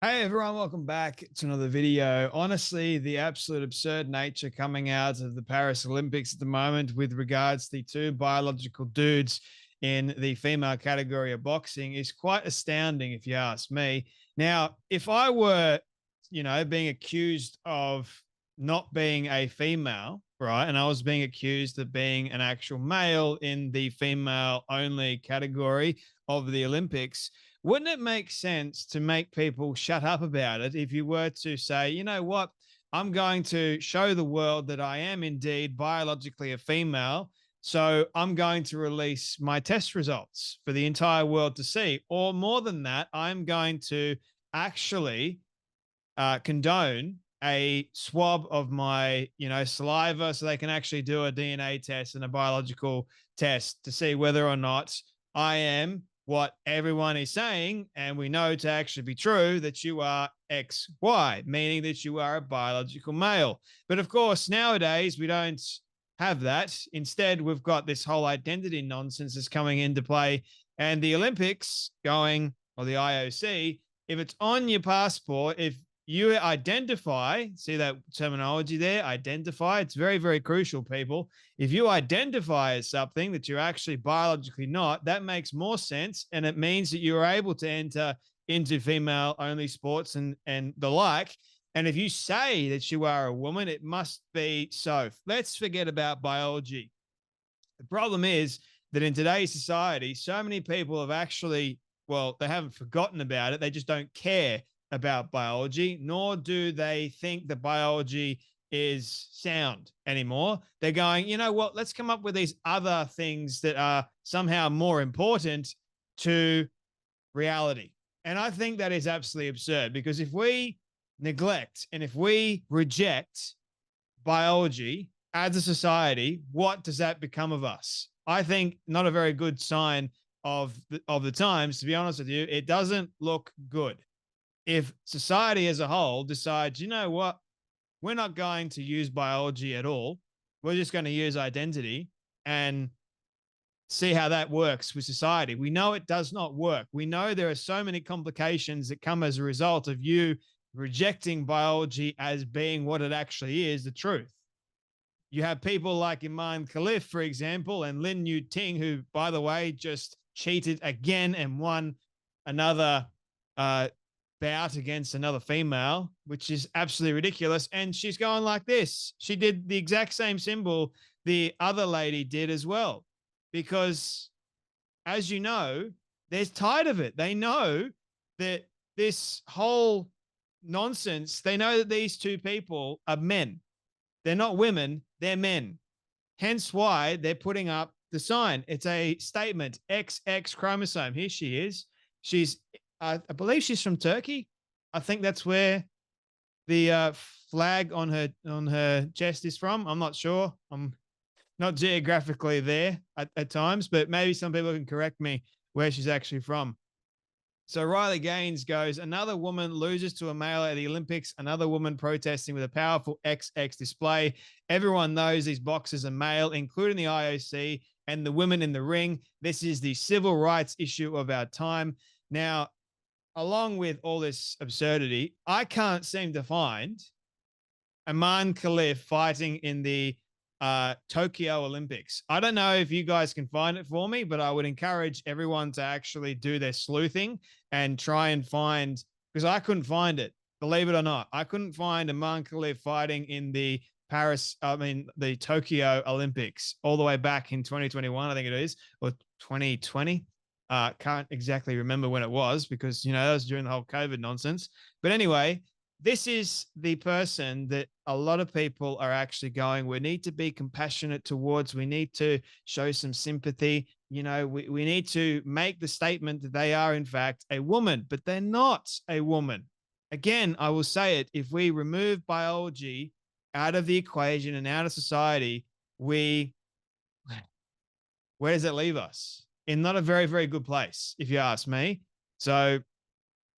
Hey everyone, welcome back to another video. Honestly, the absolute absurd nature coming out of the Paris Olympics at the moment with regards to the two biological dudes in the female category of boxing is quite astounding, if you ask me. Now, if I were, being accused of not being a female, right, and I was being accused of being an actual male in the female only category of the Olympics, wouldn't it make sense to make people shut up about it if you were to say, you know what, I'm going to show the world that I am indeed biologically a female. So I'm going to release my test results for the entire world to see. Or more than that, I'm going to actually condone a swab of my, saliva so they can actually do a DNA test and a biological test to see whether or not I am what everyone is saying, and we know to actually be true, that you are XY, meaning that you are a biological male. But of course, nowadays we don't have that. Instead, we've got this whole identity nonsense that's coming into play, and the Olympics going, or the IOC, if it's on your passport, if you identify, see that terminology there, identify, it's very, very crucial, people. If you identify as something that you're actually biologically not, that makes more sense. And it means that you're able to enter into female only sports and the like. And if you say that you are a woman, it must be so. Let's forget about biology. The problem is that in today's society, so many people have actually, well, they haven't forgotten about it. They just don't care about biology, nor do they think that biology is sound anymore. They're going, you know what, let's come up with these other things that are somehow more important to reality. And I think that is absolutely absurd, because if we neglect and if we reject biology as a society, what does that become of us? I think not a very good sign of the times, to be honest with you. It doesn't look good. If society as a whole decides, you know what, we're not going to use biology at all, we're just going to use identity and see how that works with society. We know it does not work. We know there are so many complications that come as a result of you rejecting biology as being what it actually is, the truth. You have people like Iman Khalif, for example, and Lin Yu Ting, who, by the way, just cheated again and won another bout against another female, which is absolutely ridiculous. And she's going like this. She did the exact same symbol the other lady did as well, because, as you know, they're tired of it. They know that this whole nonsense, they know that these two people are men. They're not women, they're men. Hence why they're putting up the sign. It's a statement, XX chromosome. Here she is. She's, I believe she's from Turkey. I think that's where the flag on her chest is from. I'm not sure. I'm not geographically there at times, but maybe some people can correct me where she's actually from. So Riley Gaines goes, another woman loses to a male at the Olympics, another woman protesting with a powerful XX display. Everyone knows these boxers are male, including the IOC and the women in the ring. This is the civil rights issue of our time. Now, along with all this absurdity, I can't seem to find Iman Khalif fighting in the Tokyo Olympics. I don't know if you guys can find it for me, but I would encourage everyone to actually do their sleuthing and try and find, because I couldn't find it. Believe it or not, I couldn't find Iman Khalif fighting in the the Tokyo Olympics all the way back in 2021, I think it is, or 2020. Can't exactly remember when it was, because, that was during the whole COVID nonsense. But anyway, this is the person that a lot of people are actually going, we need to be compassionate towards, we need to show some sympathy. We need to make the statement that they are in fact a woman, but they're not a woman. Again, I will say it, if we remove biology out of the equation and out of society, where does it leave us? In not a very, very good place, if you ask me. So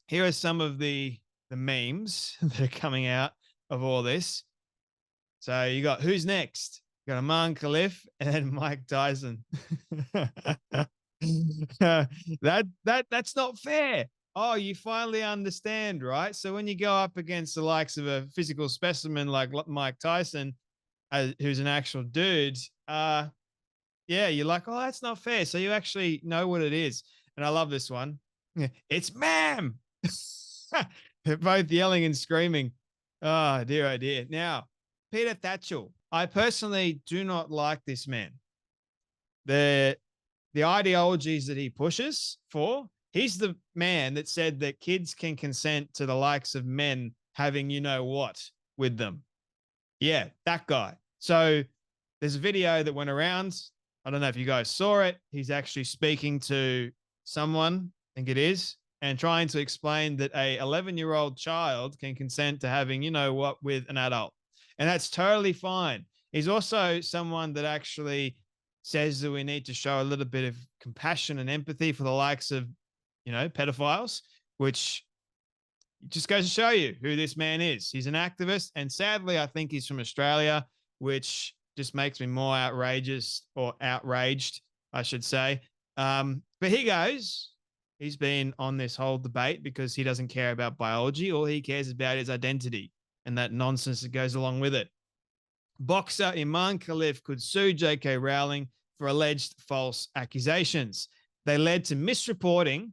here are some of the memes that are coming out of all this. So you got, who's next? You got Iman Khalif and Mike Tyson. That's not fair. oh, you finally understand, right? So when you go up against the likes of a physical specimen like Mike Tyson, who's an actual dude, yeah, you're like, oh, that's not fair. So you actually know what it is. And I love this one. It's ma'am. They're both yelling and screaming. Oh, dear, oh, dear. Now, Peter Thatchell, I personally do not like this man. The ideologies that he pushes for, he's the man that said that kids can consent to the likes of men having you know what with them. Yeah, that guy. So there's a video that went around. I don't know if you guys saw it. He's actually speaking to someone, I think it is, and trying to explain that a 11-year-old child can consent to having you know what with an adult. And that's totally fine. He's also someone that actually says that we need to show a little bit of compassion and empathy for the likes of, pedophiles, which just goes to show you who this man is. He's an activist, and sadly, I think he's from Australia, which just makes me more outrageous, or outraged, I should say. But he goes, he's been on this whole debate because he doesn't care about biology. All he cares about is identity and that nonsense that goes along with it. Boxer Iman Khalif could sue J.K. Rowling for alleged false accusations. They led to misreporting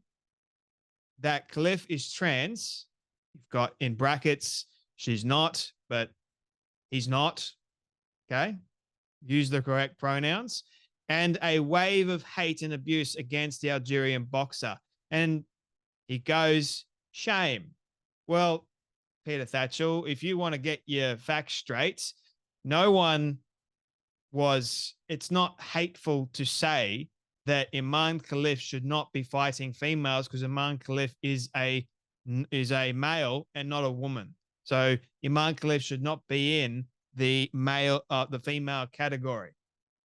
that Khalif is trans. You've got in brackets, she's not, but he's not. Okay. Use the correct pronouns. And a wave of hate and abuse against the Algerian boxer. And he goes, shame. Well, Peter Thatchell, if you want to get your facts straight, no one was, it's not hateful to say that Iman Khalif should not be fighting females, because Iman Khalif is a male and not a woman. So Iman Khalif should not be in the female category.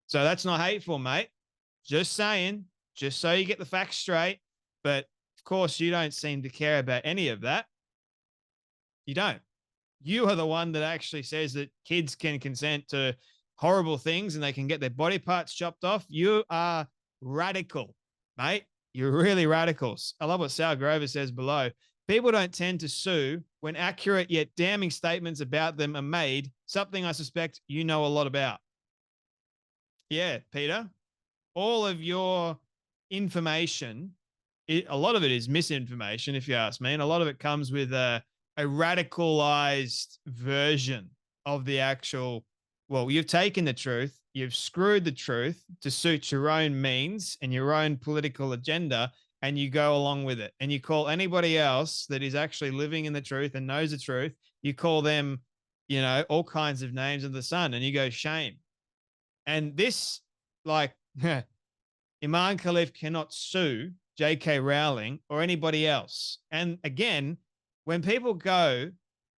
So that's not hateful, mate. Just saying, just so you get the facts straight. But of course, you don't seem to care about any of that. You don't. You are the one that actually says that kids can consent to horrible things and they can get their body parts chopped off. You are radical, mate. You're really radicals. I love what Sal Grover says below. People don't tend to sue when accurate yet damning statements about them are made, something I suspect you know a lot about. Yeah, Peter, all of your information, a lot of it is misinformation, if you ask me, and a lot of it comes with a radicalized version of the actual, well, you've taken the truth, you've screwed the truth to suit your own means and your own political agenda, and you go along with it. And you call anybody else that is actually living in the truth and knows the truth, you call them, all kinds of names of the sun, and you go, shame. And this, like, Iman Khalif cannot sue J.K. Rowling or anybody else. And again, when people go,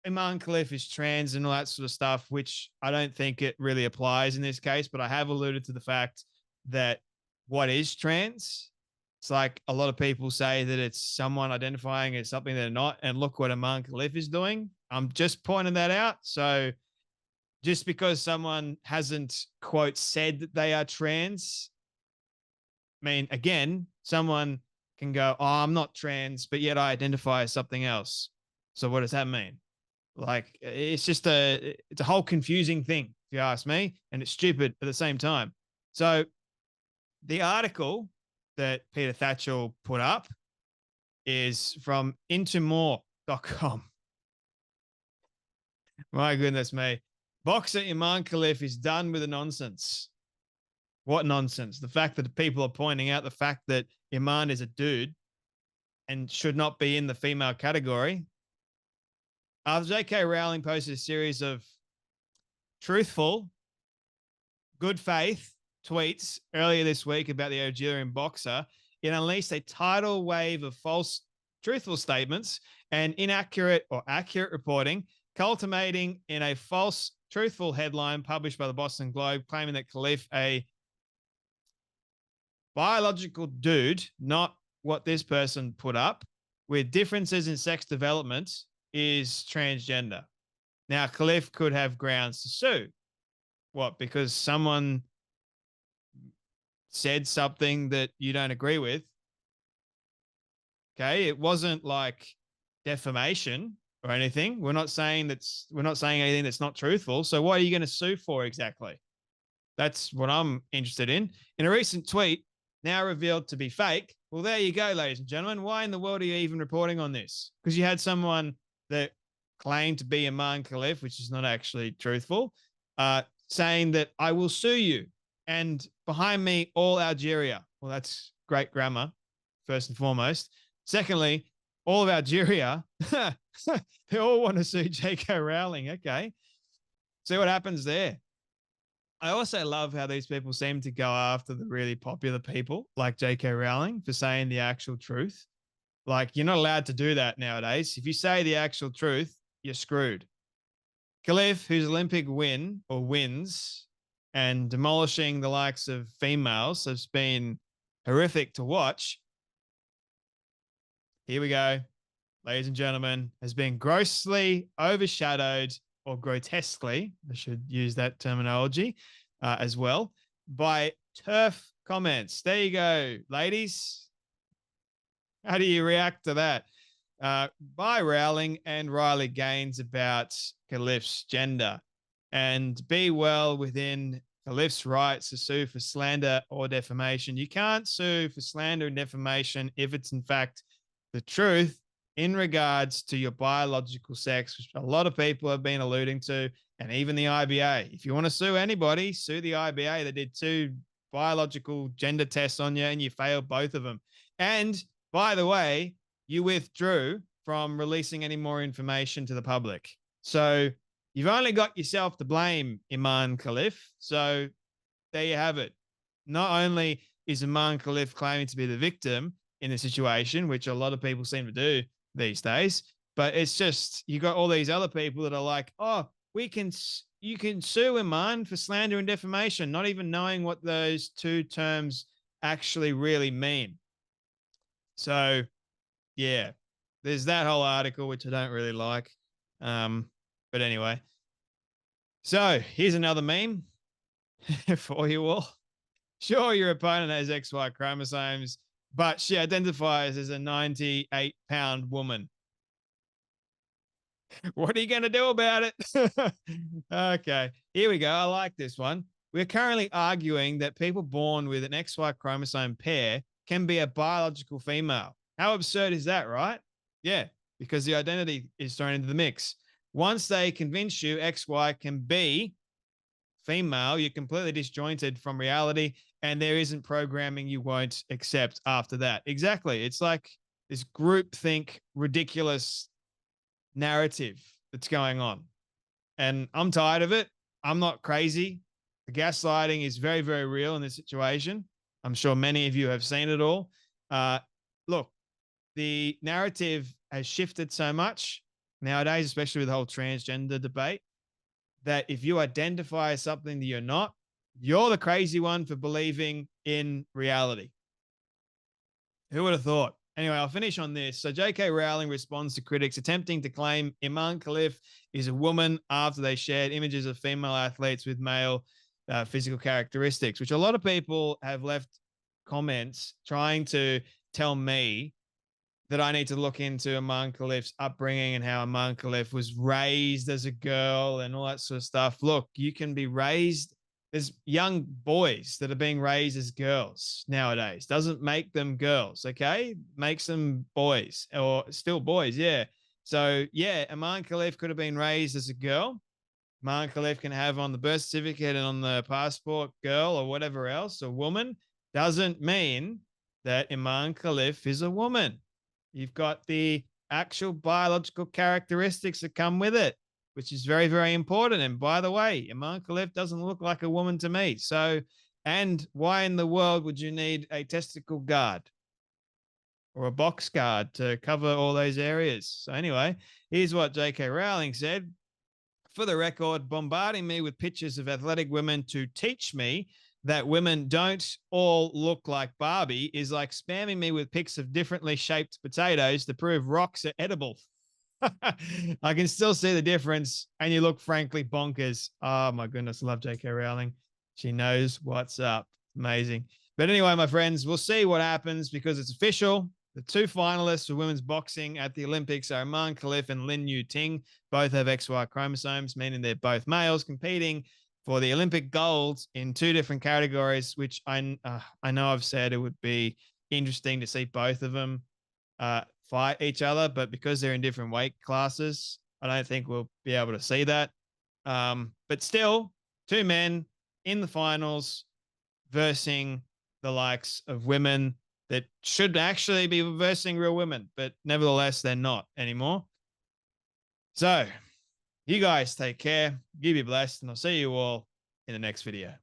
Iman Khalif is trans and all that sort of stuff, which I don't think it really applies in this case, but I have alluded to the fact that what is trans? It's like a lot of people say that it's someone identifying as something they're not. And look what Iman Khalif is doing. I'm just pointing that out. So just because someone hasn't, quote, said that they are trans, I mean, again, someone can go, oh, I'm not trans, but yet I identify as something else. So what does that mean? Like, it's just it's a whole confusing thing, if you ask me, and it's stupid at the same time. So the article that Peter Thatchell put up is from intomore.com. My goodness me. Boxer Iman Khalif is done with the nonsense. What nonsense? The fact that people are pointing out the fact that Iman is a dude and should not be in the female category. J.K. Rowling posted a series of truthful, good faith tweets earlier this week about the Algerian boxer. It unleashed a tidal wave of false, truthful statements and inaccurate or accurate reporting, culminating in a false, truthful headline published by the Boston Globe claiming that Khalif, a biological dude, not what this person put up, with differences in sex development, is transgender. Now, Khalif could have grounds to sue. What? Because someone said something that you don't agree with? Okay. It wasn't like defamation or anything. We're not saying anything that's not truthful. So what are you going to sue for exactly? That's what I'm interested in. In a recent tweet, now revealed to be fake. Well, there you go, ladies and gentlemen. Why in the world are you even reporting on this? Because you had someone that claimed to be Iman Khalif, which is not actually truthful, saying that I will sue you. And behind me, all Algeria. Well, that's great grammar, first and foremost. Secondly, all of Algeria, they all want to sue J.K. Rowling. Okay. See what happens there. I also love how these people seem to go after the really popular people like J.K. Rowling for saying the actual truth. Like, you're not allowed to do that nowadays. If you say the actual truth, you're screwed. Khalif, whose Olympic win or wins and demolishing the likes of females has been horrific to watch. Here we go, ladies and gentlemen, has been grossly overshadowed, or grotesquely, I should use that terminology as well, by turf comments. There you go, ladies. How do you react to that? By Rowling and Riley Gaines about Khalif's gender, and be well within Khalif's rights to sue for slander or defamation. You can't sue for slander and defamation if it's in fact the truth in regards to your biological sex, which a lot of people have been alluding to, and even the IBA. If you want to sue anybody, sue the IBA. They did 2 biological gender tests on you and you failed both of them. And by the way, you withdrew from releasing any more information to the public. So you've only got yourself to blame, Iman Khalif. So there you have it. Not only is Iman Khalif claiming to be the victim in the situation, which a lot of people seem to do these days, but it's just, you got all these other people that are like, oh, you can sue Iman for slander and defamation, not even knowing what those 2 terms actually really mean. So yeah, there's that whole article, which I don't really like. But anyway, so here's another meme for you all. Sure, your opponent has XY chromosomes, but she identifies as a 98-pound woman. What are you going to do about it? Okay, here we go. I like this one. We're currently arguing that people born with an XY chromosome pair can be a biological female. How absurd is that, right? Yeah, because the identity is thrown into the mix. Once they convince you XY can be female, you're completely disjointed from reality, and there isn't programming you won't accept after that. Exactly. It's like this groupthink, ridiculous narrative that's going on. And I'm tired of it. I'm not crazy. The gaslighting is very, very real in this situation. I'm sure many of you have seen it all. Look, the narrative has shifted so much nowadays, especially with the whole transgender debate, that if you identify as something that you're not, you're the crazy one for believing in reality. Who would have thought? Anyway, I'll finish on this. So J.K. Rowling responds to critics attempting to claim Iman Khalif is a woman after they shared images of female athletes with male physical characteristics, which a lot of people have left comments trying to tell me that I need to look into Iman Khalif's upbringing and how Iman Khalif was raised as a girl and all that sort of stuff. Look, you can be raised. There's young boys that are being raised as girls nowadays. Doesn't make them girls, okay? Makes them boys, or still boys, yeah. So, yeah, Iman Khalif could have been raised as a girl. Iman Khalif can have on the birth certificate and on the passport girl or whatever else, a woman. Doesn't mean that Iman Khalif is a woman. You've got the actual biological characteristics that come with it, which is very, very important. And by the way, Iman Khalif doesn't look like a woman to me. So, and why in the world would you need a testicle guard or a box guard to cover all those areas? So anyway, here's what J.K. Rowling said. For the record, bombarding me with pictures of athletic women to teach me that women don't all look like Barbie is like spamming me with pics of differently shaped potatoes to prove rocks are edible. I can still see the difference, and you look frankly bonkers. Oh my goodness, I love J.K. Rowling. She knows what's up. Amazing. But anyway, my friends, we'll see what happens because it's official. The two finalists for women's boxing at the Olympics are Iman Khalif and Lin Yu Ting. Both have XY chromosomes, meaning they're both males competing for the Olympic gold in two different categories, which I know I've said it would be interesting to see both of them fight each other, but because they're in different weight classes, I don't think we'll be able to see that. But still, two men in the finals versing the likes of women that should actually be versing real women, but nevertheless, they're not anymore. So, you guys take care. You be blessed, and I'll see you all in the next video.